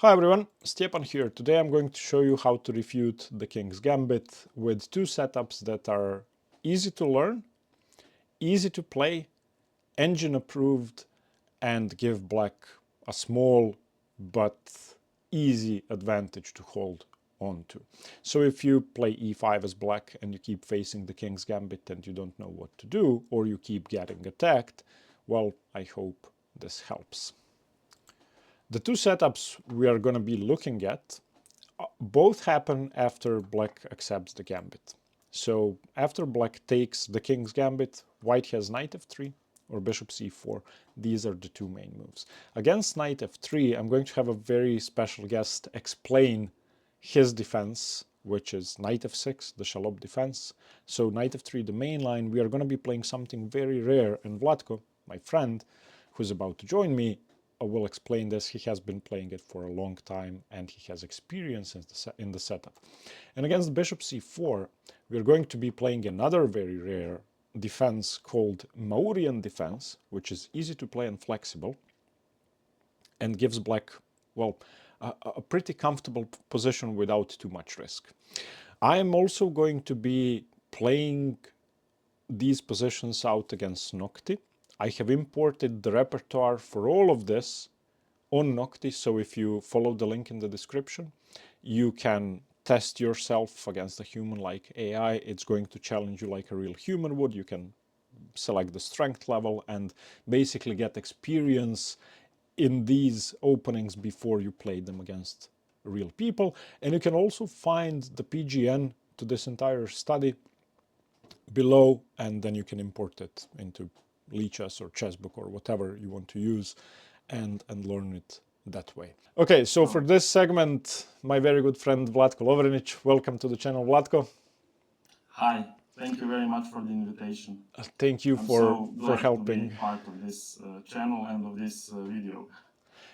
Hi everyone, Stepan here. Today I'm going to show you how to refute the King's Gambit with two setups that are easy to learn, easy to play, engine approved, and give black a small but easy advantage to hold on to. So if you play e5 as black and you keep facing the King's Gambit and you don't know what to do, or you keep getting attacked, well, I hope this helps. The two setups we are going to be looking at both happen after black accepts the gambit. So after black takes the King's Gambit, white has knight f3 or bishop c4. These are the two main moves. Against knight f3, I'm going to have a very special guest explain his defense, which is knight f6, the Schallop Defense. So knight f3, the main line, we are going to be playing something very rare, and Vlatko, my friend, who's about to join me, will explain this. He has been playing it for a long time and he has experience in the setup. And against bishop c4, we're going to be playing another very rare defense called Maurian Defense, which is easy to play and flexible and gives black, well, a pretty comfortable position without too much risk. I am also going to be playing these positions out against Nocti. I have imported the repertoire for all of this on Nocti, so if you follow the link in the description, you can test yourself against a human-like AI. It's going to challenge you like a real human would. You can select the strength level and basically get experience in these openings before you play them against real people. And you can also find the PGN to this entire study below, and then you can import it into Lichess or Chessbook or whatever you want to use and learn it that way. Okay, so for this segment, my very good friend Vlatko Lovrinic. Welcome to the channel, Vlatko. Hi, thank you very much for the invitation. Thank you I'm for so glad helping. to be part of this channel and of this video.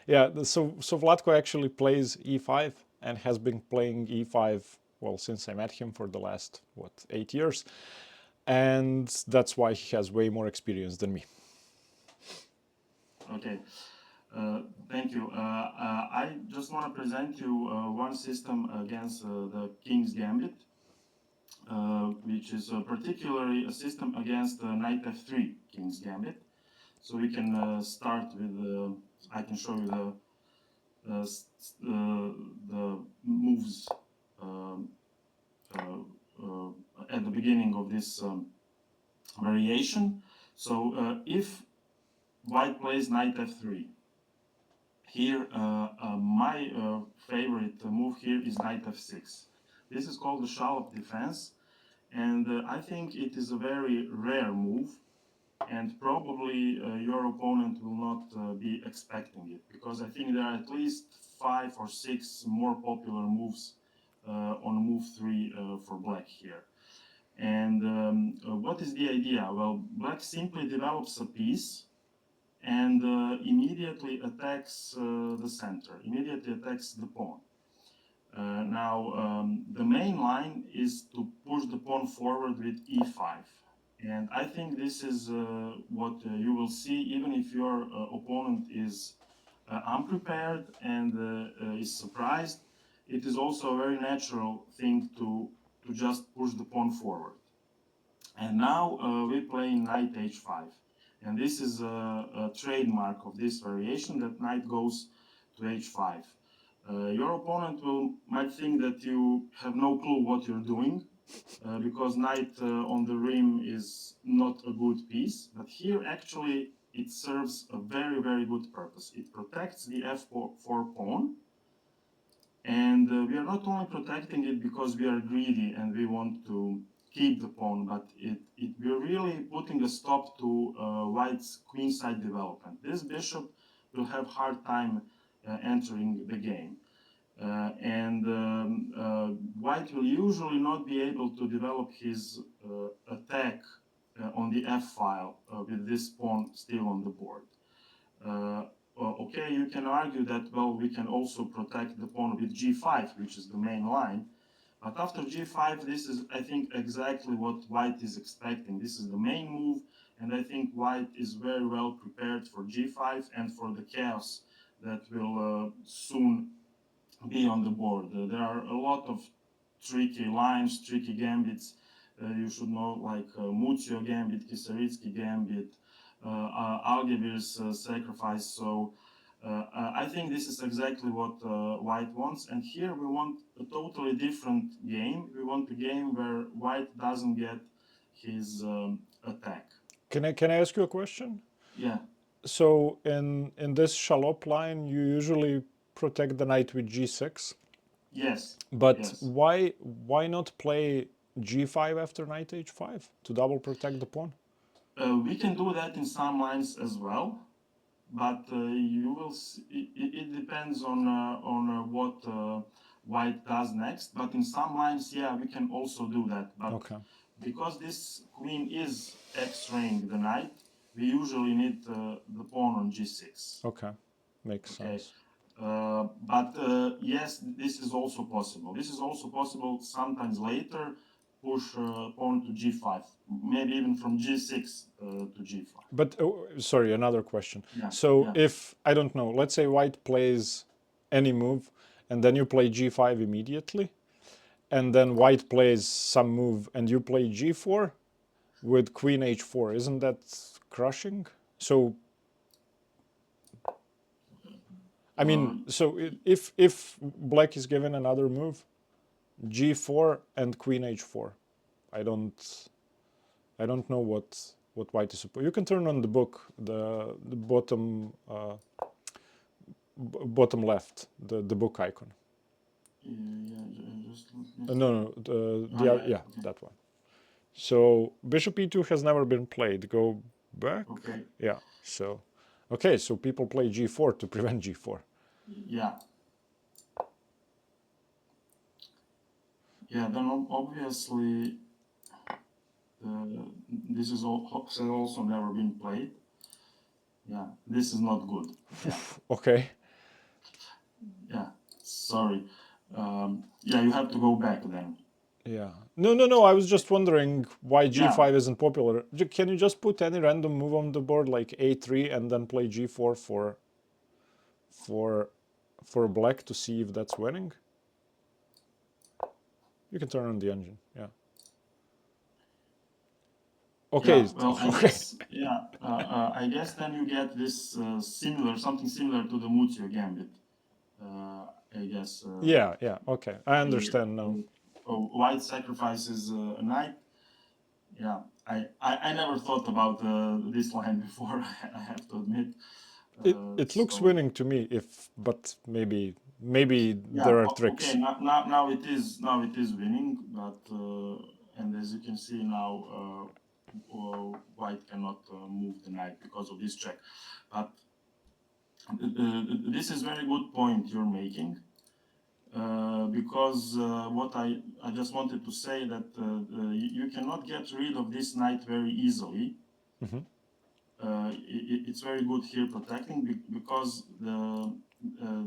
Yeah, so Vlatko actually plays e5 and has been playing e5, well, since I met him for the last, 8 years. And that's why he has way more experience than me. Okay, thank you. I just want to present you one system against the King's Gambit, which is particularly a system against Knight f3 King's Gambit. So we can start with, I can show you the moves at the beginning of this variation. So if white plays knight f3, here my favorite move here is knight f6. This is called the Schallop Defense, and I think it is a very rare move, and probably your opponent will not be expecting it, because I think there are at least 5 or 6 more popular moves on move 3 for black here. And what is the idea? Well, black simply develops a piece and immediately attacks the center, immediately attacks the pawn. Now, the main line is to push the pawn forward with e5. And I think this is what you will see, even if your opponent is unprepared and is surprised. It is also a very natural thing to just push the pawn forward. And now we play knight h5. And this is a trademark of this variation, that knight goes to h5. Your opponent might think that you have no clue what you're doing, because knight on the rim is not a good piece. But here actually it serves a very, very good purpose. It protects the f4 pawn. And we are not only protecting it because we are greedy and we want to keep the pawn, but we're really putting a stop to white's queenside development. This bishop will have hard time entering the game. White will usually not be able to develop his attack on the f-file with this pawn still on the board. Okay, you can argue that, well, we can also protect the pawn with g5, which is the main line. But after g5, this is, I think, exactly what white is expecting. This is the main move, and I think white is very well prepared for g5 and for the chaos that will soon be on the board. There are a lot of tricky lines, tricky gambits. You should know, like Muzio Gambit, Kisaritsky Gambit, Algevir's sacrifice. So I think this is exactly what White wants. And here we want a totally different game. We want a game where White doesn't get his attack. Can I ask you a question? Yeah. So in this Schallop line, you usually protect the knight with g6. Yes. But yes. why not play g5 after knight h5 to double protect the pawn? We can do that in some lines as well, but you will see, it depends on what White does next. But in some lines, yeah, we can also do that. But Okay. because this queen is X-raying the knight, we usually need the pawn on g6. Okay, makes sense. But yes, this is also possible. This is also possible sometimes later. Push pawn to g5, maybe even from g6 to g5. But sorry, another question. Yeah, so yeah. if, I don't know, let's say White plays any move and then you play g5 immediately, and then White plays some move and you play g4 with queen h4, isn't that crushing? So I mean, so if black is given another move, g4 and queen h4, I don't know what White is supposed. You can turn on the book, the bottom bottom left, the book icon. Yeah, just No, yeah, that one. So bishop e2 has never been played. Go back. Okay. Yeah. So, okay. So people play g4 to prevent g4. Yeah. Yeah. Then obviously, this is has also never been played. Yeah. This is not good. Yeah. Okay. Yeah. Sorry. Yeah, you have to go back then. Yeah. No. I was just wondering why g5 Yeah. isn't popular. Can you just put any random move on the board like a3 and then play g4 for black to see if that's winning? You can turn on the engine. Yeah. Okay. Yeah, well, I guess, yeah, I guess then you get this something similar to the Muzio Gambit. I guess. Yeah. Okay. I understand now. White sacrifices a knight. Yeah, I never thought about this line before. I have to admit. It looks winning to me, but maybe there are tricks. Okay, now it is winning, but and as you can see now, White cannot move the knight because of this check. But this is very good point you're making, because what I just wanted to say that you cannot get rid of this knight very easily. Mm-hmm. It's very good here protecting because the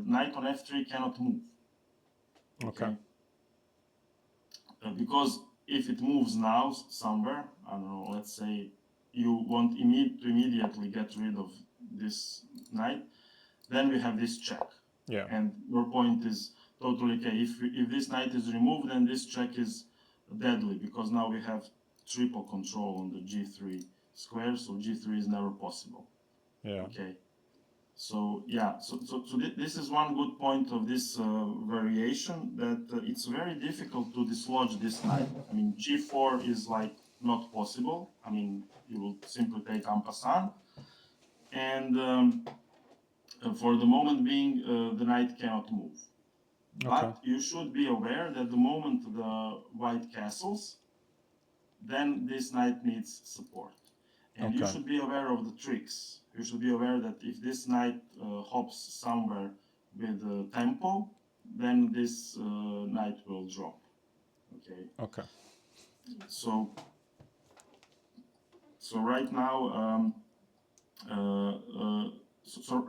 knight on f3 cannot move. Okay. Because if it moves now somewhere, I don't know, let's say you want to immediately get rid of this knight, then we have this check. Yeah. And your point is totally okay. If this knight is removed, then this check is deadly because now we have triple control on the g3 square, so g3 is never possible. Yeah. Okay. So yeah, so this is one good point of this variation, that it's very difficult to dislodge this knight. I mean, g4 is like not possible. I mean, you will simply take en passant, and for the moment being, the knight cannot move. Okay. But you should be aware that the moment the white castles, then this knight needs support. And you should be aware of the tricks. You should be aware that if this knight hops somewhere with tempo, then this knight will drop. Okay. Okay. So right now,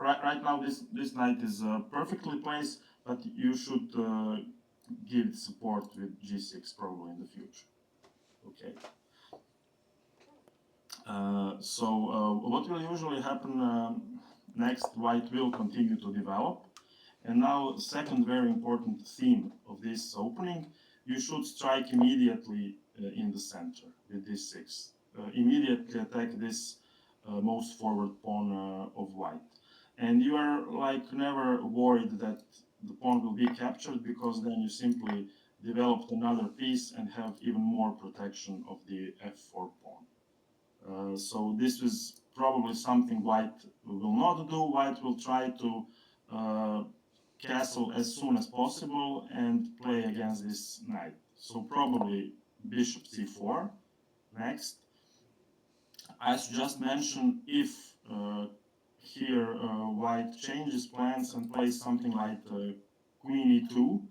right now this knight is perfectly placed, but you should give it support with g6 probably in the future. Okay. So what will usually happen next? White will continue to develop, And now, second very important theme of this opening, you should strike immediately in the center with d6. Immediately attack this most forward pawn of white. And you are like never worried that the pawn will be captured, because then you simply developed another piece and have even more protection of the f4 pawn. So this is probably something white will not do. White will try to castle as soon as possible and play against this knight. So probably bishop c4 next. I should just mention, if here white changes plans and plays something like queen e2,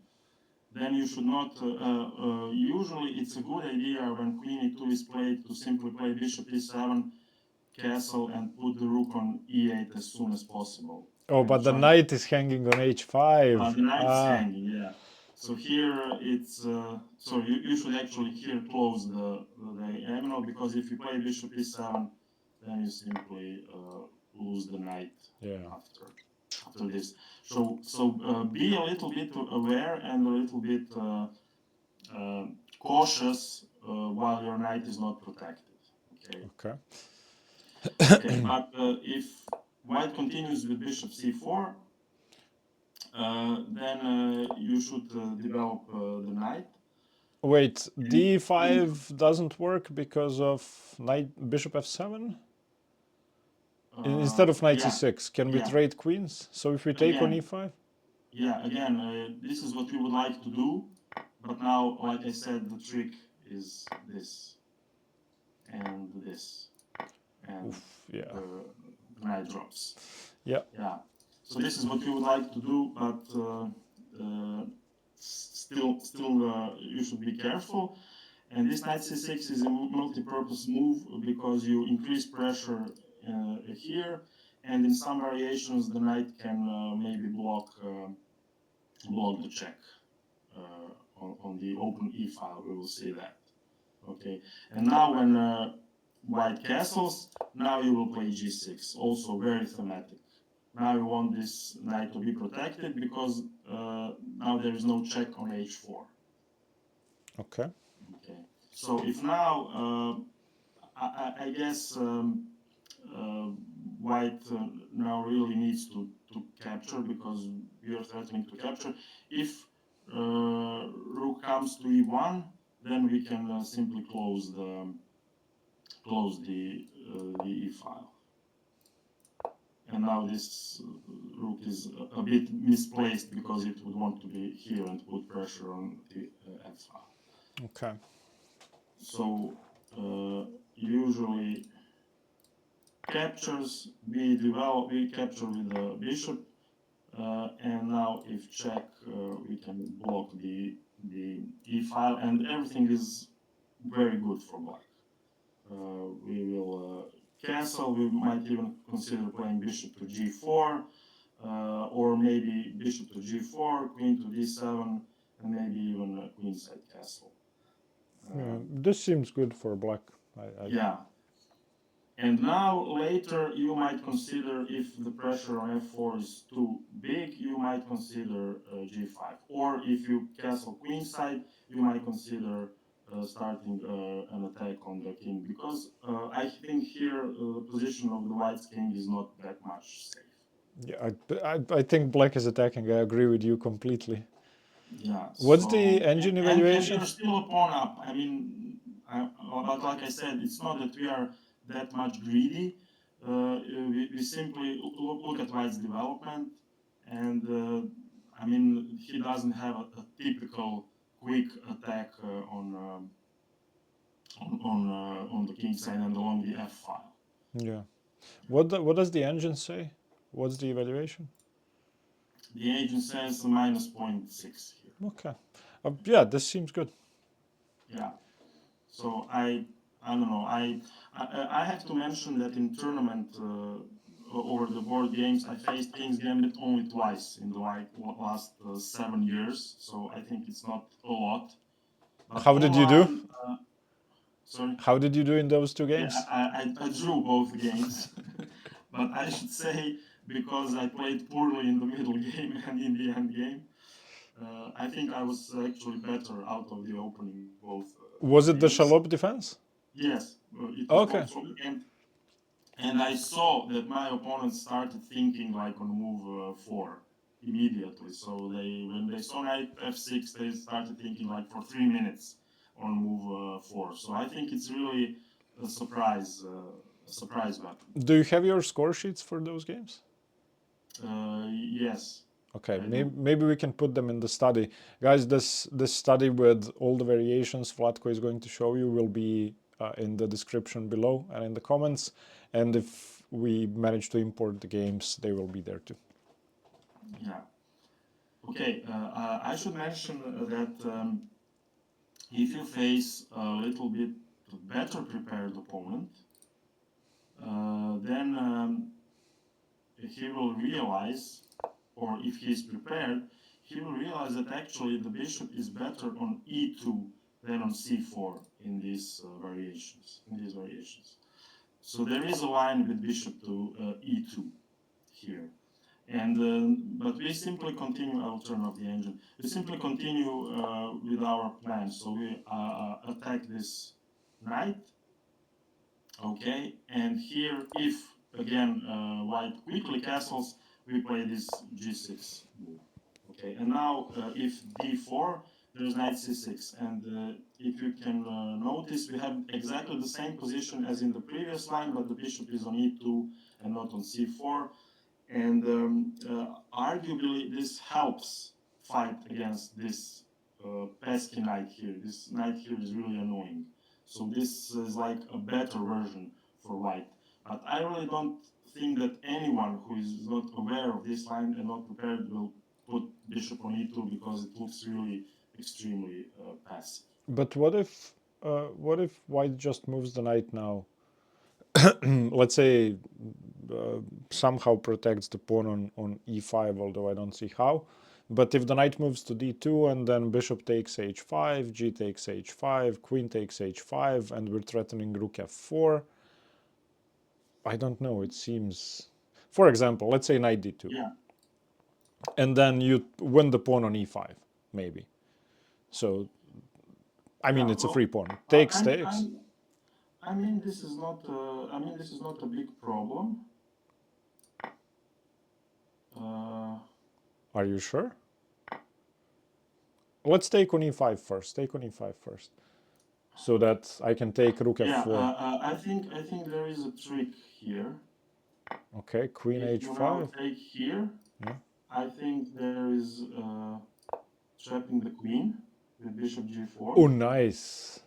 then you should not, usually it's a good idea when queen e2 is played to simply play bishop e7, castle, and put the rook on e8 as soon as possible. Oh, but the knight is hanging on h5. The knight is hanging, yeah. So here it's, so you should actually here close the diagonal, because if you play bishop e7, then you simply lose the knight after this. So be a little bit aware and a little bit cautious while your knight is not protected. Okay. Okay, but if white continues with bishop c4, then you should develop the knight. Wait, d5 doesn't work because of bishop f7? Instead of knight c6, can we trade queens? So if we take on e5? Yeah, again, this is what we would like to do, but now, like I said, the trick is this and this, and the knight drops. Yeah. Yeah. So this is what we would like to do, but still, you should be careful. And this knight c6 is a multi-purpose move, because you increase pressure here, and in some variations the knight can maybe block the check on the open e file. We will see that. Okay. And now when white castles, now you will play g6. Also very thematic. Now you want this knight to be protected, because now there is no check on h4. Okay. Okay. So if now, I guess white now really needs to capture, because we are threatening to capture. If rook comes to e1, then we can simply close the e file. And now this rook is a bit misplaced, because it would want to be here and put pressure on the f file. Okay. So usually captures, we capture with the bishop, and now if check, we can block the e file, and everything is very good for black. We will cancel. We might even consider playing bishop to g4, or maybe bishop to g4, queen to d7, and maybe even a queenside castle. This seems good for black. Yeah. And now later you might consider, if the pressure on f4 is too big, you might consider g5. Or if you castle queenside, you might consider starting an attack on the king, because I think here the position of the white's king is not that much safe. Yeah, I think black is attacking. I agree with you completely. Yeah. What's the engine evaluation? And you're still a pawn up. I mean, but like I said, it's not that we are that much greedy. We simply look at white's development, and I mean, he doesn't have a typical quick attack on the king side and along the f file. Yeah. What does the engine say? What's the evaluation? The agent says minus 0.6 here. Okay. Yeah, this seems good. Yeah. So I don't know. I have to mention that in tournament over the board games, I faced King's Gambit only twice in the last 7 years. So I think it's not a lot. But how did you do? Sorry. How did you do in those two games? Yeah, I drew both games. But I should say, because I played poorly in the middle game and in the end game. I think I was actually better out of the opening both Was it the games. Schallop Defense? Yes, it was Okay. both, and I saw that my opponent started thinking like on move 4 immediately. So when they saw knight f6, they started thinking like for 3 minutes on move 4. So I think it's really a surprise weapon. Do you have your score sheets for those games? Yes. Okay, maybe we can put them in the study. Guys, this study with all the variations Vlatko is going to show you will be in the description below and in the comments. And if we manage to import the games, they will be there too. Yeah. Okay, I should mention that if you face a little bit better prepared opponent, then he will realize, or if he's prepared, he will realize that actually the bishop is better on e2 than on c4 in these variations. So there is a line with bishop to e2 here. And but we simply continue. I'll turn off the engine. We simply continue with our plan. So we attack this knight. Okay, and here, if again white quickly castles, we play this g6 move. Okay, and now if d4, there's knight c6, and if you can notice, we have exactly the same position as in the previous line, but the bishop is on e2 and not on c4. And arguably, this helps fight against this pesky knight here. This knight here is really annoying. So this is like a better version for white. But I really don't think that anyone who is not aware of this line and not prepared will put bishop on e2 because it looks really extremely passive. But what if white just moves the knight now? Let's say somehow protects the pawn on e5, although I don't see how. But if the knight moves to d2 and then bishop takes h5, g takes h5, queen takes h5, and we're threatening rook f4, I don't know, it seems... For example, let's say knight d2. Yeah. And then you win the pawn on e5, maybe. So, I mean, it's a free pawn. Takes. I mean, this is not. This is not a big problem. Are you sure? Let's take on e5 first. Take on e5 first, so that I can take rook f4. Yeah, I think there is a trick here. Okay, queen if h5. You now take here. Yeah. I think there is trapping the queen with bishop g4. Oh, nice.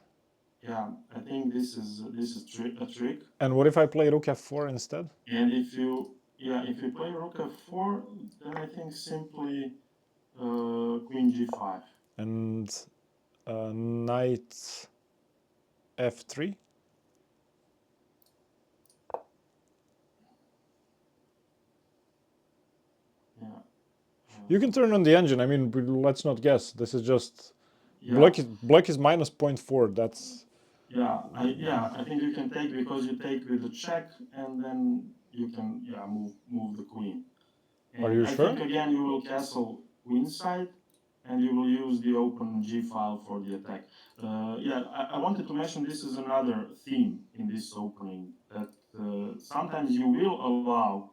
Yeah, I think this is a trick. And what if I play rook f4 instead? And if you play rook f4, then I think simply queen g5. And knight f3. Yeah. You can turn on the engine. I mean, let's not guess. This is just... Yeah. Black is minus 0.4. That's... Yeah, I think you can take, because you take with the check, and then you can move the queen. And Are you sure? I think again you will castle queenside, and you will use the open g file for the attack. I wanted to mention this is another theme in this opening, that sometimes you will allow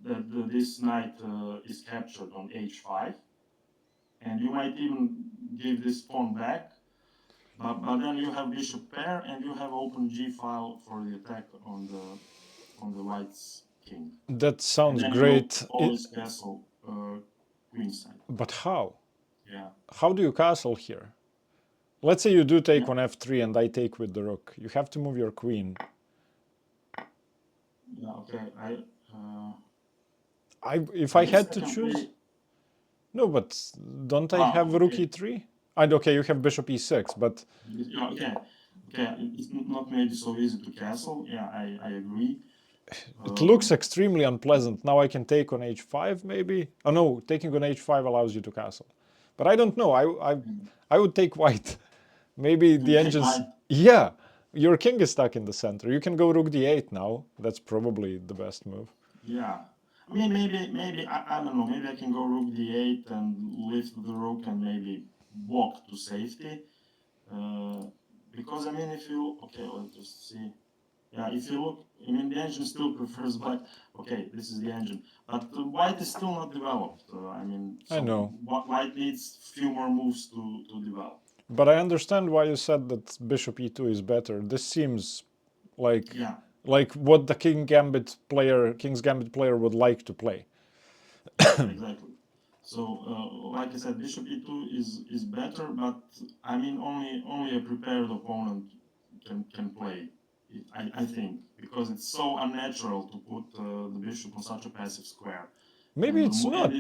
that this knight is captured on h5, and you might even give this pawn back. But then you have bishop pair, and you have open g file for the attack on the white's king. That sounds great. Always castle queenside. But how? Yeah. How do you castle here? Let's say you do take on f3 and I take with the rook. You have to move your queen. Yeah. Okay. If I had to choose... No, but don't I have rook e3? And okay, you have bishop e6, but... Okay, it's not maybe so easy to castle. Yeah, I agree. It looks extremely unpleasant. Now I can take on h5, maybe? Oh no, taking on h5 allows you to castle. But I don't know, I would take white. Maybe the engines... Yeah, your king is stuck in the center. You can go rook d8 now. That's probably the best move. Yeah. I mean, maybe I don't know. Maybe I can go rook d8 and lift the rook and maybe walk to safety. Because I mean, if you okay, let's just see. Yeah, if you look, I mean, the engine still prefers black. Okay, this is the engine, but white is still not developed. I mean, I so know. white needs few more moves to develop. But I understand why you said that bishop e2 is better. This seems like Yeah, what the King's Gambit player would like to play. exactly. So, like I said, bishop e2 is better, but I mean, only a prepared opponent can play it, I think, because it's so unnatural to put the bishop on such a passive square. Maybe And it's not.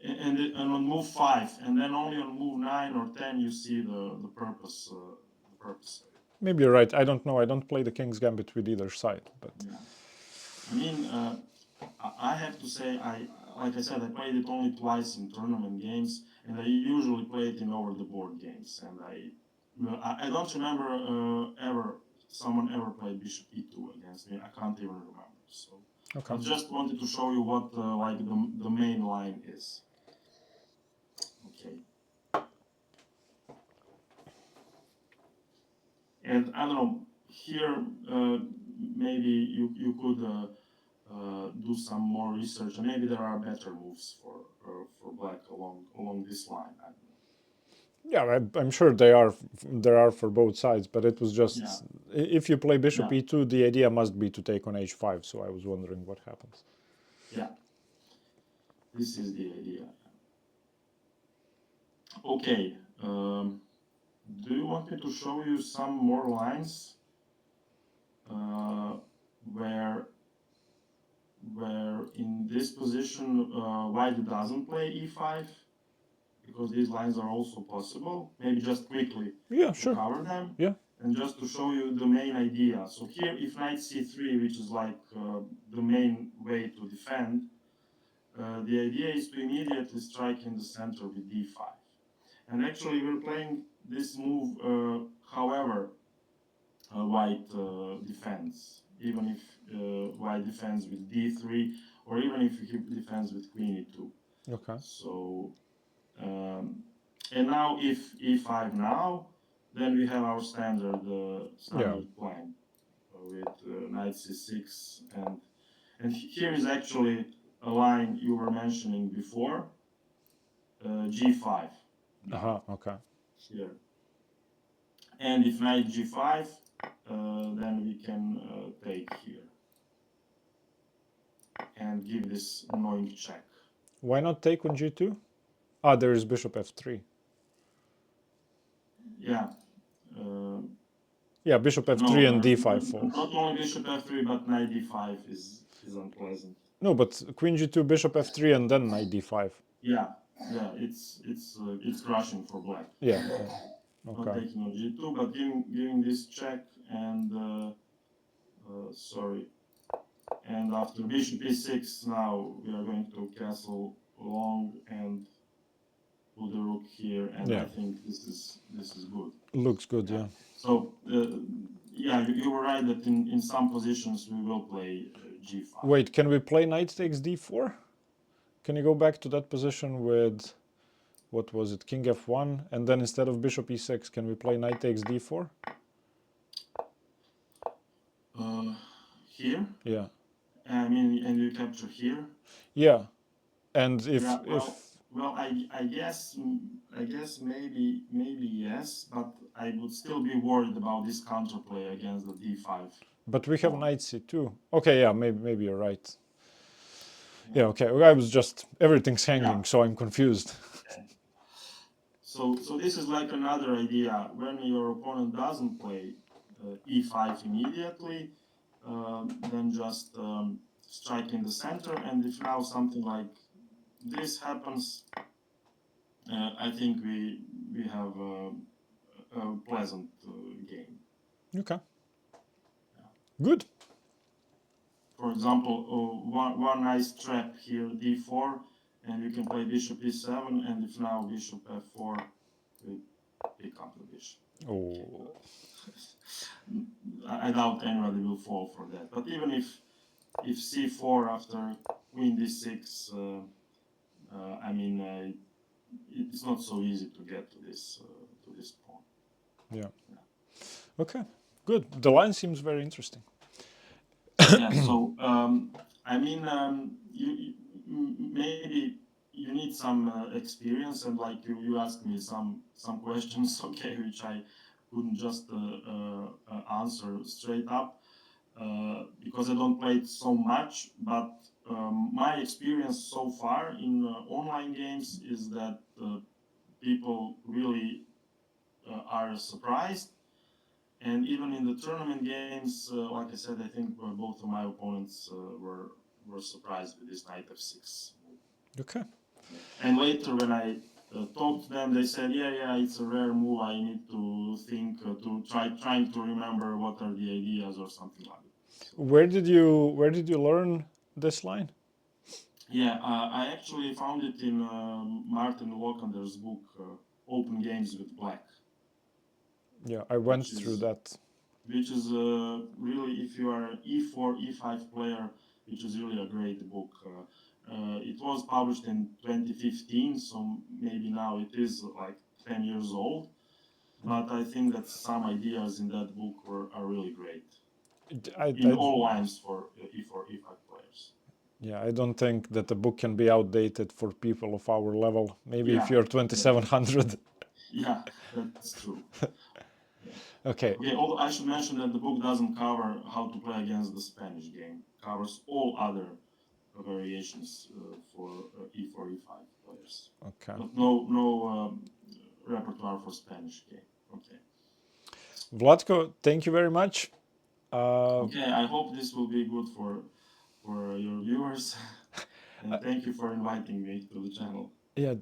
and on move 5, and then only on move 9 or 10 you see the purpose. The purpose of it. Maybe you're right. I don't know. I don't play the King's Gambit with either side. But Yeah, I mean, I have to say, like I said, I played it only twice in tournament games, and I usually play it in over the board games. And I don't remember someone ever played bishop e2 against me. I can't even remember. So okay. I just wanted to show you what like the main line is. Okay. And I don't know, here maybe you could do some more research, and maybe there are better moves for black along this line. I don't know. Yeah, I'm sure there are for both sides, but it was just Yeah, if you play bishop yeah, e2, the idea must be to take on h5. So I was wondering what happens. yeah. This is the idea. Okay. Do you want me to show you some more lines where in this position white doesn't play e5? Because these lines are also possible. Maybe just quickly Yeah, to sure. cover them. Yeah. And just to show you the main idea. So here, if knight c3, which is like the main way to defend, the idea is to immediately strike in the center with d5. And actually, we're playing this move however white defends, even if white defends with d3, or even if he defends with queen e2. Okay. So, and now if e5 now, then we have our standard plan with knight c6, and here is actually a line you were mentioning before, g5. Okay. Here, and if knight g5, then we can take here and give this annoying check. Why not take on g2? Ah, there is bishop f3. Yeah. Yeah, bishop f3 and d5 falls. Not only bishop f3, but knight d5 is unpleasant. No, but queen g2, bishop f3, and then knight d5. Yeah, it's crushing for black. Yeah. Not Okay. taking on g2, but giving this check, and sorry. And after bishop e6, now we are going to castle long and put the rook here, and I think this is good. Looks good, yeah. So yeah, you were right that in some positions we will play g5. Wait, can we play knight takes d4? Can you go back to that position with, what was it, king f1, and then instead of bishop e6, can we play knight takes d4? Here? Yeah. I mean, and you capture here? Yeah. And if well, I guess maybe yes, but I would still be worried about this counterplay against the d5. But we have knight c2. Okay, yeah, maybe you're right. Yeah, okay. I was just, everything's hanging, so I'm confused. Okay. So this is like another idea. When your opponent doesn't play e5 immediately, then just strike in the center. And if now something like this happens, I think we have a pleasant game. Okay. Good. For example, one nice trap here, d4, and you can play bishop e7, and if now bishop f4, we pick up the bishop. Oh. I doubt anybody will fall for that. But even if if c4 after queen d6, I mean, it's not so easy to get to this pawn. Yeah. Okay, good. The line seems very interesting. Yeah. So I mean, maybe you need some experience, and like you asked me some questions, okay, which I couldn't just answer straight up because I don't play it so much. But my experience so far in online games is that people really are surprised. And even in the tournament games, like I said, I think both of my opponents were surprised with this knight f6 move. Okay. And later, when I talked to them, they said, "Yeah, it's a rare move. I need to think trying to remember what are the ideas or something like that." So, Where did you learn this line? yeah, I actually found it in Martin Walkender's book, Open Games with Black. Yeah, I went through that. Which is really, if you are an e4, e5 player, which is really a great book. It was published in 2015, so maybe now it is like 10 years old. But I think that some ideas in that book are really great in all lines for e4, e5 players. Yeah, I don't think that the book can be outdated for people of our level. Maybe if Yeah, you're 2700. yeah, that's true. Okay. Okay, although I should mention that the book doesn't cover how to play against the Spanish game. It covers all other variations for e4, e5 players. Okay. But no repertoire for Spanish game. Okay. Vlatko, thank you very much. Okay, I hope this will be good for your viewers. And thank you for inviting me to the channel. Yeah,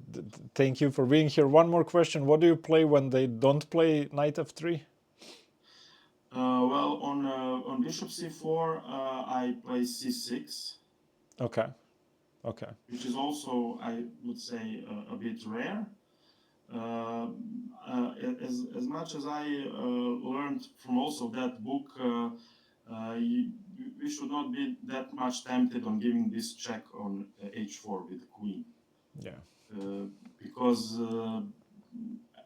thank you for being here. One more question. What do you play when they don't play knight f3? Well, on bishop c4, I play c6. Okay. Okay. Which is also, I would say, a bit rare. As much as I learned from also that book, we should not be that much tempted on giving this check on h4 with the queen. Yeah. Because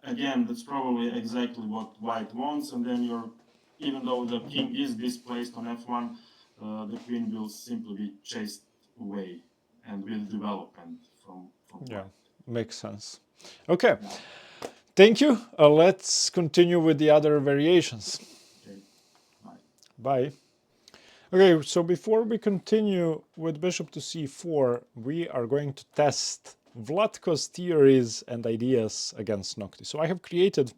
again, that's probably exactly what white wants, and then even though the king is displaced on f1, the queen will simply be chased away and will development from Yeah, white. makes sense. Okay. Yeah. Thank you. Let's continue with the other variations. Okay. Bye. Bye. Okay, so before we continue with bishop to c4, we are going to test Vlatko's theories and ideas against Noctis. So I have created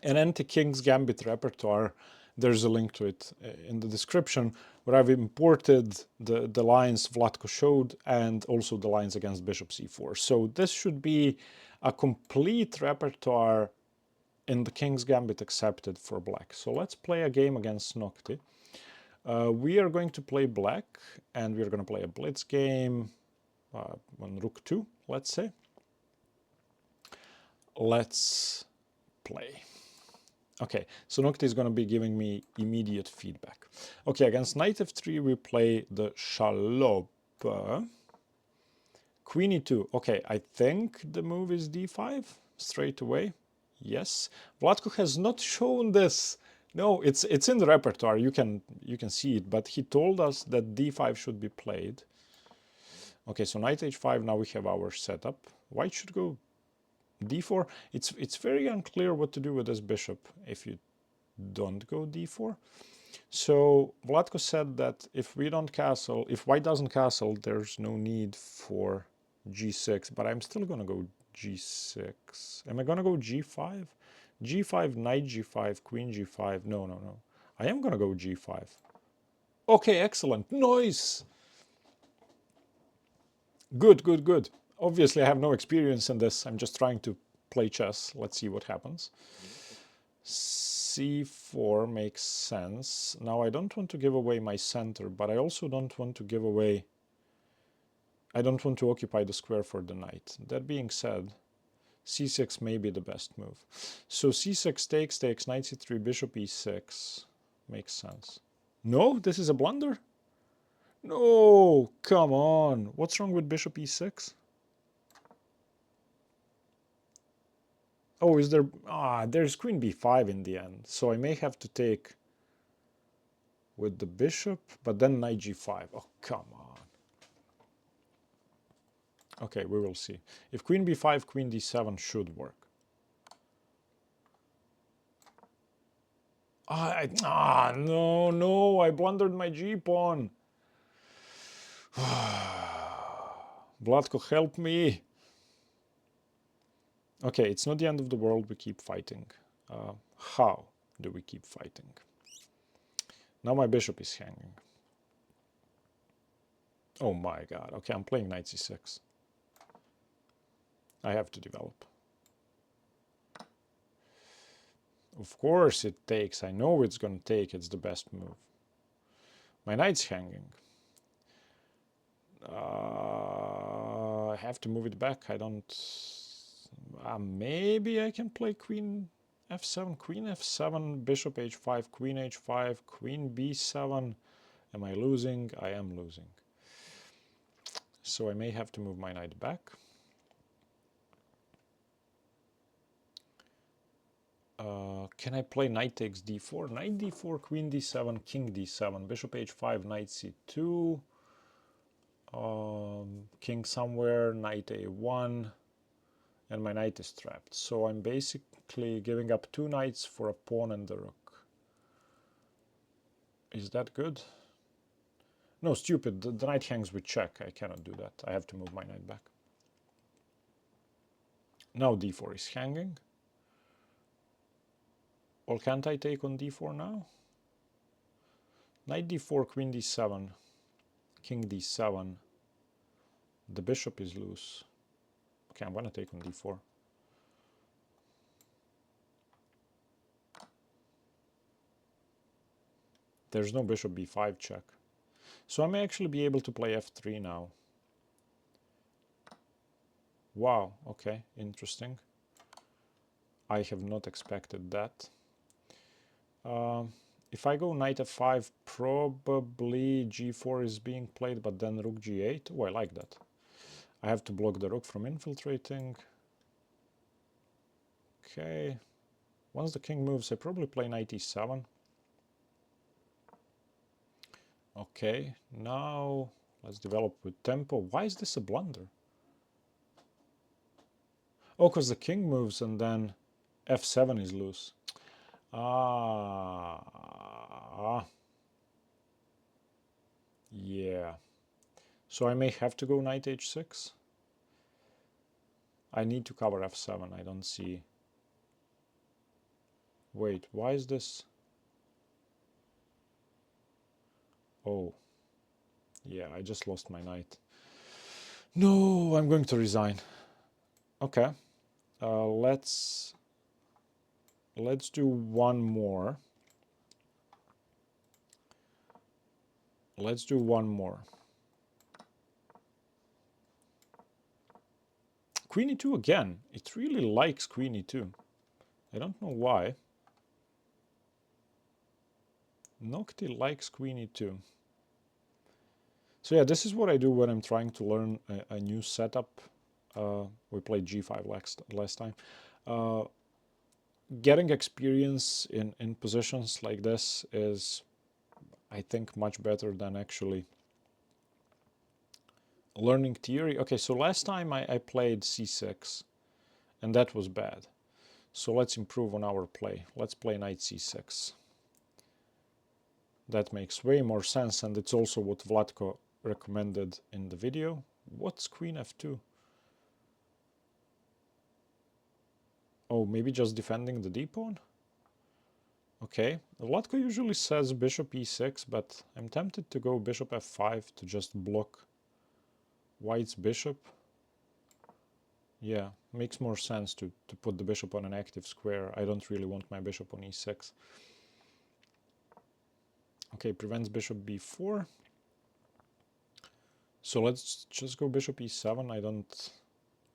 an anti-king's gambit repertoire. There's a link to it in the description, where I've imported the lines Vlatko showed and also the lines against bishop c4. So this should be a complete repertoire in the king's gambit accepted for black. So let's play a game against Noctis. We are going to play black, and we're going to play a blitz game on rook 2, let's say. Let's play. Okay, so Noctis is going to be giving me immediate feedback. Okay, against knight f3 we play the Schallop. Queen e2. Okay, I think the move is d5 straight away. Yes. Vlatko has not shown this. No, it's in the repertoire. You can see it, but he told us that d5 should be played. Okay, so knight h5. Now we have our setup. White should go d4. It's very unclear what to do with this bishop if you don't go d4. So Vlatko said that if we don't castle, if white doesn't castle, there's no need for g6. But I'm still gonna go g6. Am I gonna go g5? g5, knight g5, queen g5. No. I am gonna go g5. Okay, excellent. Nice. Good. Obviously, I have no experience in this. I'm just trying to play chess. Let's see what happens. c4 makes sense. Now, I don't want to give away my center, but I also don't want to give away... I don't want to occupy the square for the knight. That being said, c6 may be the best move. So c6 takes, knight c3, bishop e6. Makes sense. No, this is a blunder? No, come on. What's wrong with bishop e6? Oh, is there... Ah, there's queen b5 in the end. So I may have to take with the bishop, but then knight g5. Oh, come on. Okay, we will see. If queen b5, queen d7 should work. No, I blundered my g-pawn. Vlatko, help me. Okay, it's not the end of the world, we keep fighting. How do we keep fighting? Now my bishop is hanging. Oh my god, okay, I'm playing knight c6. I have to develop. Of course it takes, I know it's gonna take, it's the best move. My knight's hanging. I have to move it back, I don't... maybe I can play queen f7, bishop h5, queen h5, queen b7. Am I losing? I am losing. So I may have to move my knight back. Can I play knight takes d4? Knight d4, queen d7, king d7, bishop h5, knight c2, king somewhere, knight a1, and my knight is trapped. So I'm basically giving up 2 knights for a pawn and a rook. Is that good? No, stupid. The knight hangs with check. I cannot do that. I have to move my knight back. Now d4 is hanging. Well, can't I take on d4 now? Knight d4, queen d7, king d7. The bishop is loose. Okay, I'm gonna take on d4. There's no bishop b5 check. So I may actually be able to play f3 now. Wow, okay, interesting. I have not expected that. If I go knight f5, probably g4 is being played, but then rook g8. Oh, I like that. I have to block the rook from infiltrating. Okay. Once the king moves, I probably play knight e7. Okay, now let's develop with tempo. Why is this a blunder? Oh, because the king moves and then f7 is loose. Yeah. So I may have to go knight h6. I need to cover f7. I don't see... Wait, why is this? Oh. Yeah, I just lost my knight. No, I'm going to resign. Okay. Let's do one more. Let's do one more. Queen e2 again. It really likes queen e2. I don't know why. Nocti likes queen e2. So yeah, this is what I do when I'm trying to learn a new setup. We played g5 last time. Getting experience in positions like this is, I think, much better than actually learning theory. Okay, so last time I played c6, and that was bad. So let's improve on our play. Let's play knight c6. That makes way more sense, and it's also what Vlatko recommended in the video. What's queen f2? Oh, maybe just defending the d-pawn? Okay, Vlatko usually says bishop e6, but I'm tempted to go bishop f5 to just block white's bishop. Yeah, makes more sense to put the bishop on an active square. I don't really want my bishop on e6. Okay, prevents bishop b4. So let's just go bishop e7. I don't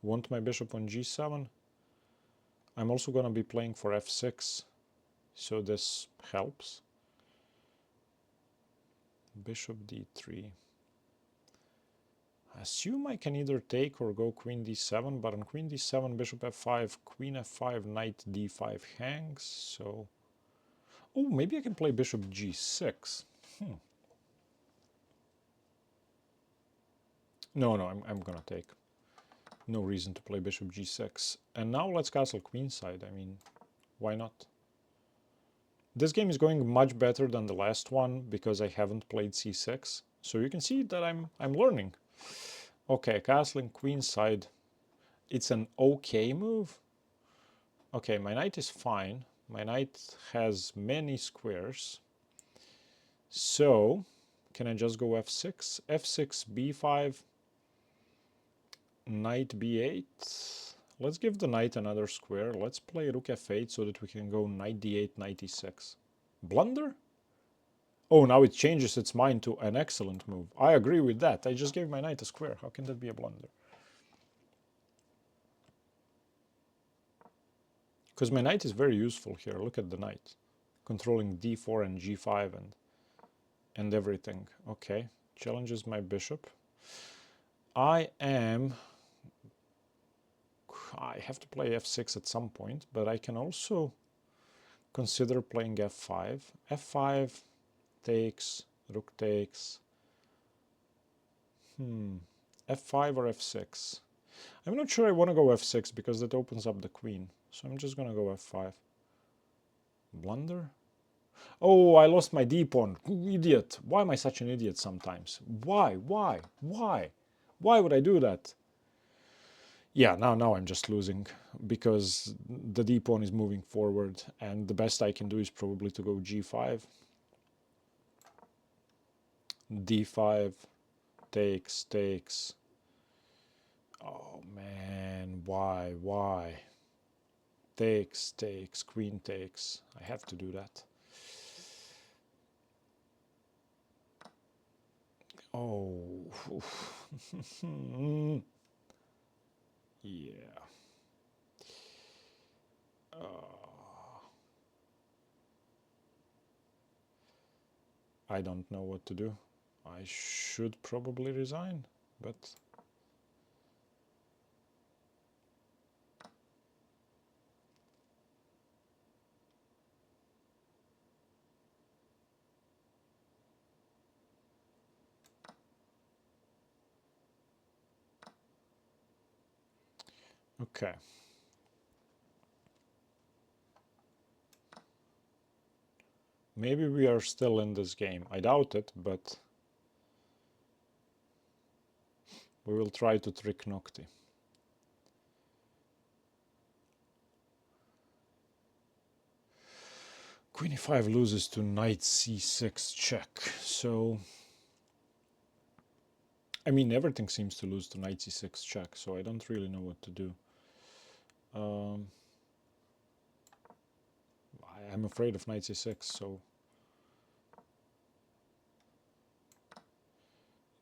want my bishop on g7. I'm also going to be playing for f6, so this helps. Bishop d3. assume I can either take or go queen d7, but on queen d7, bishop f5, queen f5, knight d5 hangs, so... Oh, maybe I can play bishop g6. No, I'm gonna take. No reason to play bishop g6. And now let's castle queenside. I mean, why not? This game is going much better than the last one because I haven't played c6. So you can see that I'm learning. Okay, castling queenside. It's an okay move. Okay, my knight is fine. My knight has many squares. So, can I just go f6? f6, b5, knight b8. Let's give the knight another square. Let's play rook f8 so that we can go knight d8, knight e6. Blunder? Oh, now it changes its mind to an excellent move. I agree with that. I just gave my knight a square. How can that be a blunder? Because my knight is very useful here. Look at the knight. Controlling d4 and g5 and everything. Okay. Challenges my bishop. I have to play f6 at some point, but I can also consider playing f5. f5 takes, rook takes. F5 or f6? I'm not sure I want to go f6 because that opens up the queen. So I'm just going to go f5. Blunder? Oh, I lost my d-pawn. Idiot. Why am I such an idiot sometimes? Why? Why would I do that? Yeah, now I'm just losing because the d-pawn is moving forward and the best I can do is probably to go g5. d5 takes. Oh man, why? Takes, queen takes. I have to do that. Oh. Yeah. I don't know what to do. I should probably resign, but... Okay. Maybe we are still in this game. I doubt it, but we will try to trick Nocti. Queen e5 loses to knight c6 check, so... I mean, everything seems to lose to knight c6 check, so I don't really know what to do. I'm afraid of knight c6, so...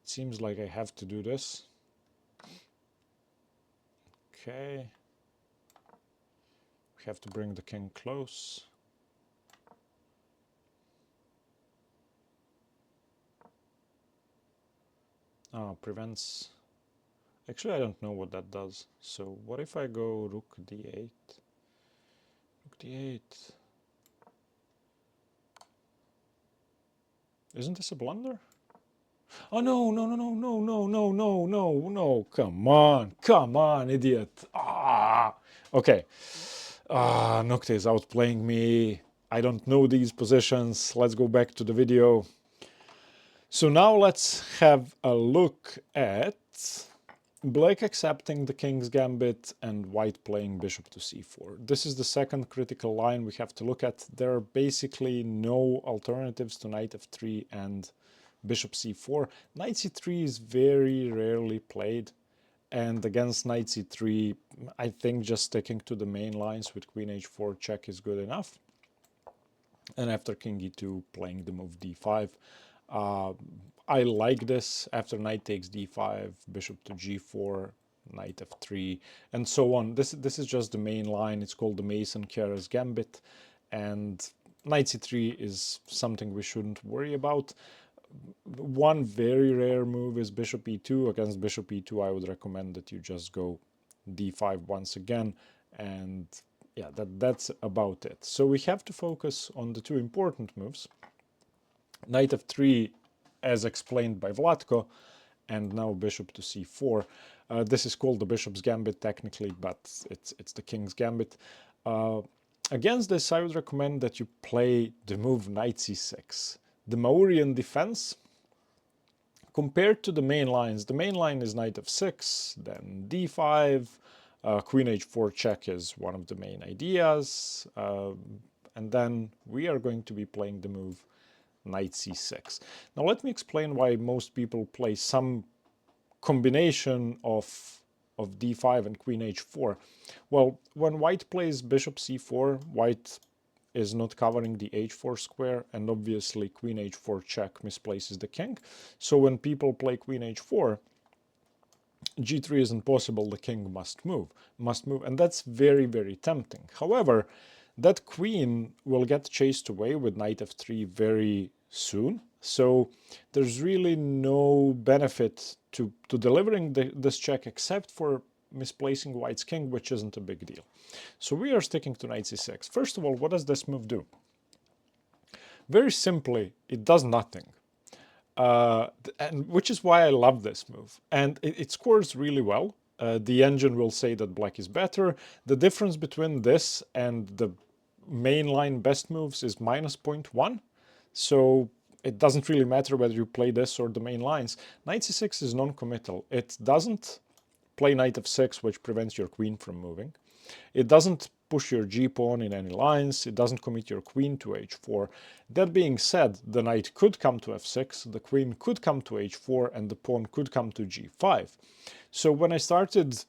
It seems like I have to do this. Okay. We have to bring the king close. Prevents... Actually, I don't know what that does. So what if I go rook d8? Rook d8. Isn't this a blunder? Oh, no. Come on, idiot. Okay. Nocte is outplaying me. I don't know these positions. Let's go back to the video. So now let's have a look at Black accepting the king's gambit and white playing bishop to c4. This is the second critical line we have to look at. There are basically no alternatives to knight f3 and bishop c4. Knight c3 is very rarely played, and against knight c3, I think just sticking to the main lines with queen h4 check is good enough. And after king e2, playing the move d5. I like this. After knight takes d5, bishop to g4, knight f3, and so on. This is just the main line. It's called the Mason-Keres Gambit, and knight c3 is something we shouldn't worry about. One very rare move is bishop e2. Against bishop e2, I would recommend that you just go d5 once again, and yeah, that's about it. So we have to focus on the two important moves. Knight f3, as explained by Vlatko, and now bishop to c4. This is called the bishop's gambit technically, but it's the king's gambit. Against this, I would recommend that you play the move knight c6. The Maurian defense, compared to the main lines, the main line is knight f6, then d5, queen h4 check is one of the main ideas, and then we are going to be playing the move knight c6. Now let me explain why most people play some combination of d5 and queen h4. Well, when white plays bishop c4, white is not covering the h4 square, and obviously queen h4 check misplaces the king. So when people play queen h4, g3 isn't possible, the king must move, and that's very, very tempting. However, that queen will get chased away with knight f3 very soon, so there's really no benefit to delivering this check except for misplacing white's king, which isn't a big deal. So we are sticking to knight c6. First of all, what does this move do? Very simply, it does nothing. And which is why I love this move. And it scores really well. The engine will say that black is better. The difference between this and the mainline best moves is minus 0.1. So it doesn't really matter whether you play this or the main lines. Knight c6 is non-committal. It doesn't play knight f6, which prevents your queen from moving. It doesn't push your g-pawn in any lines. It doesn't commit your queen to h4. That being said, the knight could come to f6, the queen could come to h4, and the pawn could come to g5. So when I started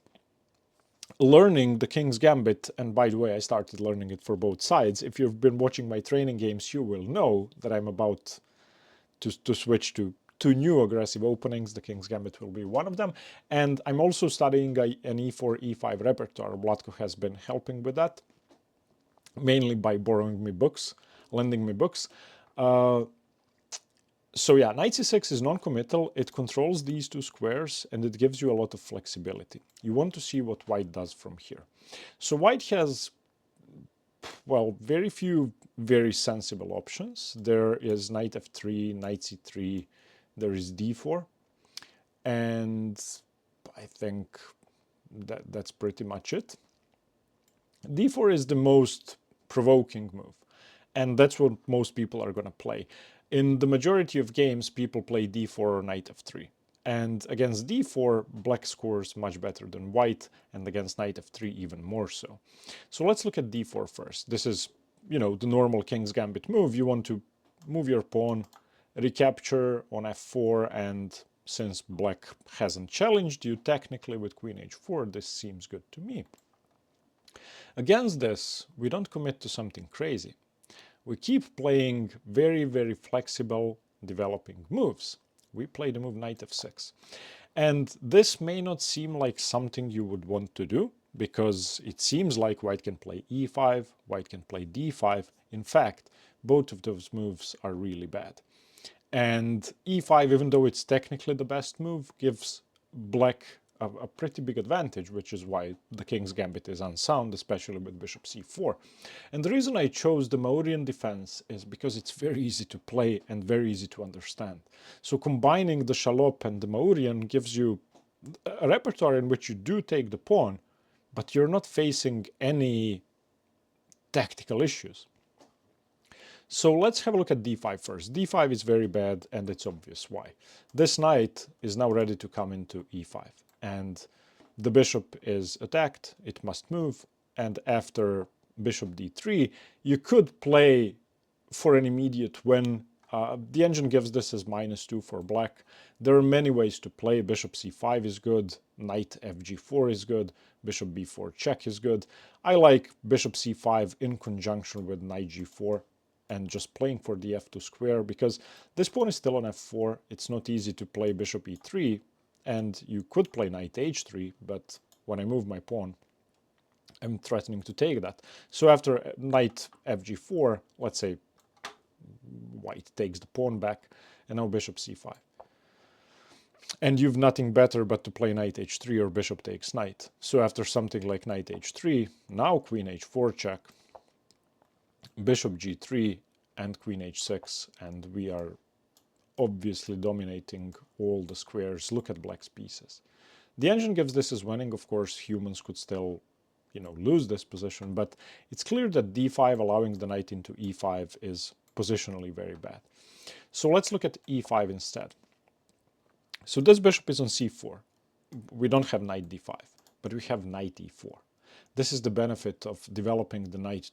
learning the King's Gambit, and by the way, I started learning it for both sides. If you've been watching my training games, you will know that I'm about to switch to two new aggressive openings. The King's Gambit will be one of them. And I'm also studying an e4, e5 repertoire. Vlatko has been helping with that, mainly by borrowing me books, lending me books. So yeah, knight c6 is non-committal. It controls these two squares, and it gives you a lot of flexibility. You want to see what white does from here. So white has, well, very few very sensible options. There is knight f3, knight c3, there is d4, and I think that's pretty much it. d4 is the most provoking move, and that's what most people are going to play. In the majority of games, people play d4 or knight f3. And against d4, black scores much better than white, and against knight f3 even more so. So let's look at d4 first. This is, the normal King's Gambit move. You want to move your pawn, recapture on f4, and since black hasn't challenged you technically with queen h4, this seems good to me. Against this, we don't commit to something crazy. We keep playing very, very flexible developing moves. We play the move knight f6. And this may not seem like something you would want to do, because it seems like white can play e5, white can play d5. In fact, both of those moves are really bad. And e5, even though it's technically the best move, gives black a pretty big advantage, which is why the King's Gambit is unsound, especially with bishop c4. And the reason I chose the Maurian defense is because it's very easy to play and very easy to understand. So combining the Schallop and the Maurian gives you a repertoire in which you do take the pawn, but you're not facing any tactical issues. So let's have a look at d5 first. d5 is very bad, and it's obvious why. This knight is now ready to come into e5, and the bishop is attacked, it must move, and after bishop d3, you could play for an immediate win. The engine gives this as -2 for black. There are many ways to play. Bishop c5 is good, knight fg4 is good, bishop b4 check is good. I like bishop c5 in conjunction with knight g4, and just playing for the f2 square, because this pawn is still on f4. It's not easy to play bishop e3, and you could play knight h3, but when I move my pawn, I'm threatening to take that. So after knight fg4, let's say white takes the pawn back, and now bishop c5. And you've nothing better but to play knight h3 or bishop takes knight. So after something like knight h3, now queen h4 check, bishop g3, and queen h6, and we are obviously dominating all the squares. Look at black's pieces. The engine gives this as winning. Of course, humans could still, lose this position, but it's clear that d5 allowing the knight into e5 is positionally very bad. So let's look at e5 instead. So this bishop is on c4. We don't have knight d5, but we have knight e4. This is the benefit of developing the knight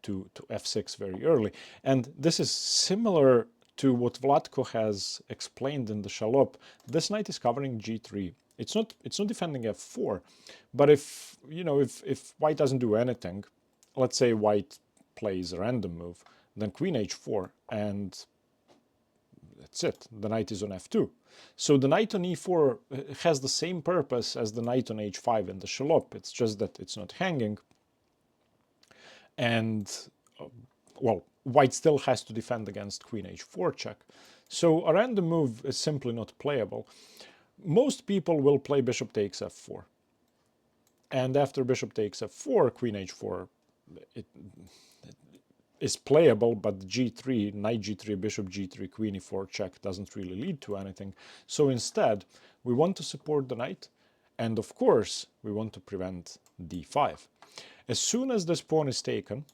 to f6 very early. And this is similar to what Vlatko has explained in the Schallop. This knight is covering g3. It's not defending f4, but if white doesn't do anything, let's say white plays a random move, then queen h4, and that's it. The knight is on f2. So the knight on e4 has the same purpose as the knight on h5 in the Schallop. It's just that it's not hanging. And, well, white still has to defend against queen h4 check. So a random move is simply not playable. Most people will play bishop takes f4. And after bishop takes f4, queen h4, it is playable, but g3, knight g3, bishop g3, queen e4 check doesn't really lead to anything. So instead, we want to support the knight, and of course, we want to prevent d5. As soon as this pawn is taken,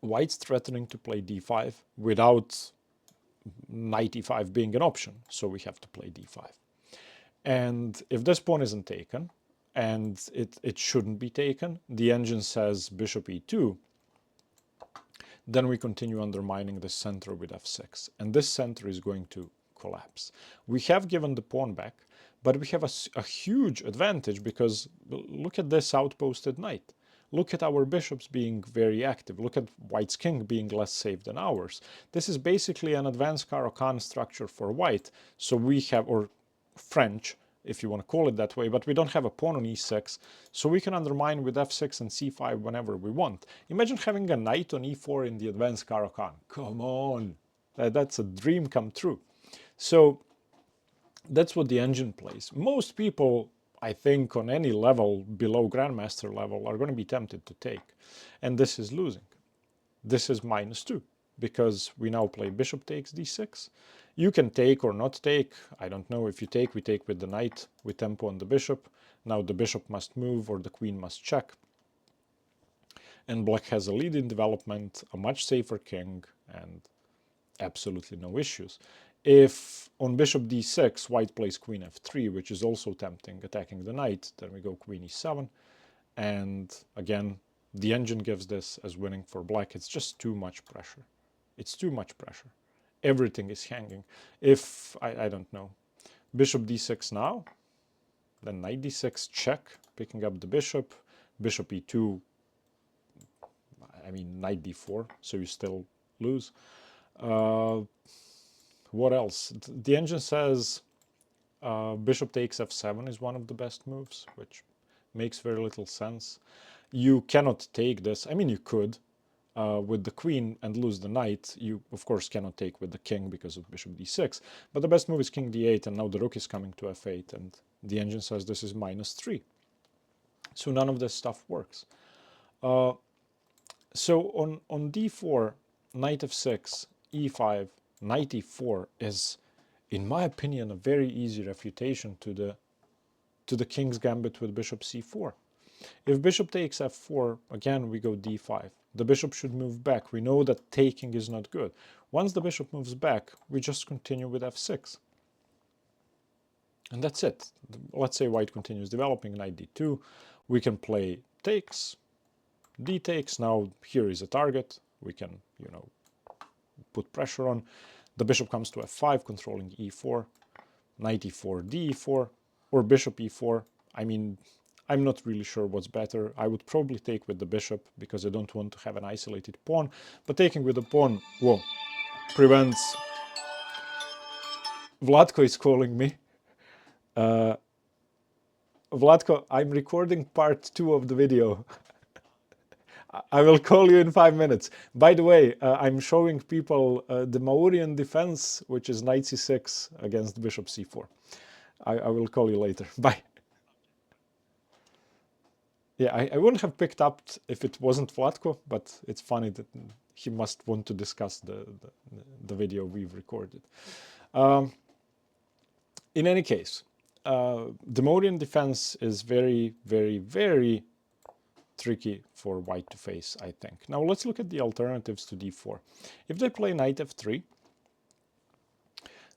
white's threatening to play d5 without knight e5 being an option, so we have to play d5. And if this pawn isn't taken, and it shouldn't be taken, the engine says bishop e2, then we continue undermining the center with f6. And this center is going to collapse. We have given the pawn back, but we have a huge advantage because look at this outposted knight. Look at our bishops being very active. Look at white's king being less safe than ours. This is basically an advanced Caro-Kann structure for white. So we have, or French, if you want to call it that way, but we don't have a pawn on e6, so we can undermine with f6 and c5 whenever we want. Imagine having a knight on e4 in the advanced Caro-Kann. Come on! That's a dream come true. So that's what the engine plays. Most people, I think, on any level below Grandmaster level are going to be tempted to take. And this is losing. This is -2, because we now play bishop takes d6. You can take or not take. I don't know. If you take, we take with the knight. We tempo on the bishop. Now the bishop must move or the queen must check. And black has a lead in development, a much safer king, and absolutely no issues. If on bishop d6, white plays queen f3, which is also tempting, attacking the knight, then we go queen e7. And again, the engine gives this as winning for black. It's just too much pressure. It's too much pressure. Everything is hanging. If, I don't know, bishop d6 now, then knight d6 check, picking up the bishop e2, I mean knight d4, so you still lose. What else? The engine says bishop takes f7 is one of the best moves, which makes very little sense. You cannot take this. I mean, you could with the queen and lose the knight. You, of course, cannot take with the king because of bishop d6. But the best move is king d8, and now the rook is coming to f8, and the engine says this is -3. So none of this stuff works. So on d4, knight f6, e5, knight e4 is, in my opinion, a very easy refutation to the king's gambit with bishop c4. If bishop takes f4, again we go d5. The bishop should move back. We know that taking is not good. Once the bishop moves back, we just continue with f6. And that's it. Let's say white continues developing, knight d2. We can play takes, d takes. Now here is a target. We can, put pressure on. The bishop comes to f5, controlling e4, knight e4, d4, or bishop e4. I mean, I'm not really sure what's better. I would probably take with the bishop because I don't want to have an isolated pawn. But taking with the pawn, whoa, prevents... Vlatko is calling me. Vlatko, I'm recording part 2 of the video. I will call you in 5 minutes. By the way, I'm showing people the Maurian Defense, which is knight c6 against bishop c4. I will call you later. Bye. Yeah, I wouldn't have picked up if it wasn't Vlatko, but it's funny that he must want to discuss the video we've recorded. In any case, the Maurian defense is very, very, very tricky for white to face, I think. Now let's look at the alternatives to d4. If they play knight f3,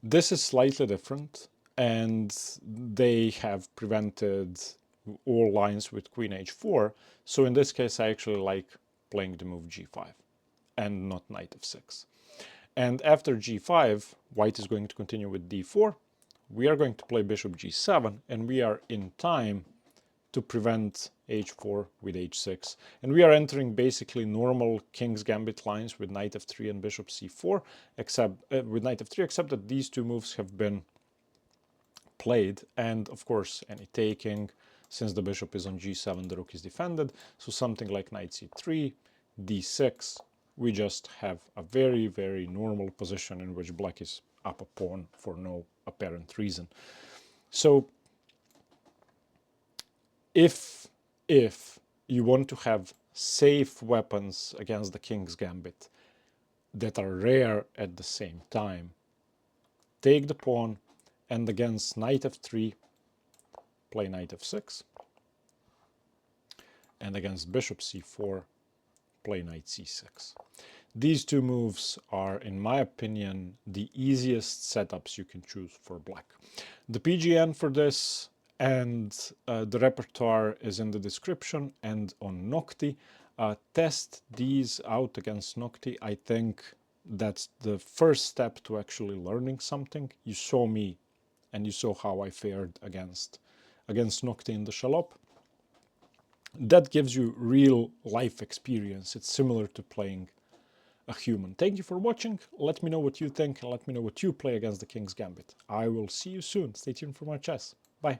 this is slightly different, and they have prevented all lines with queen h4. So in this case, I actually like playing the move g5 and not knight f6. And after g5, white is going to continue with d4. We are going to play bishop g7, and we are in time to prevent h4 with h6. And we are entering basically normal king's gambit lines with knight f3 and bishop c4, except with knight f3, except that these two moves have been played, and of course any taking. Since the bishop is on g7, the rook is defended, so something like knight c3, d6, we just have a very, very normal position in which black is up a pawn for no apparent reason. So if you want to have safe weapons against the king's gambit that are rare at the same time, take the pawn, and against knight f3, play knight f6, and against bishop c4, play knight c6. These two moves are, in my opinion, the easiest setups you can choose for black. The PGN for this and the repertoire is in the description and on Nocti. Test these out against Nocti. I think that's the first step to actually learning something. You saw me and you saw how I fared against Nocti in the Schallop. That gives you real life experience. It's similar to playing a human. Thank you for watching. Let me know what you think and let me know what you play against the King's Gambit. I will see you soon. Stay tuned for more chess. Bye.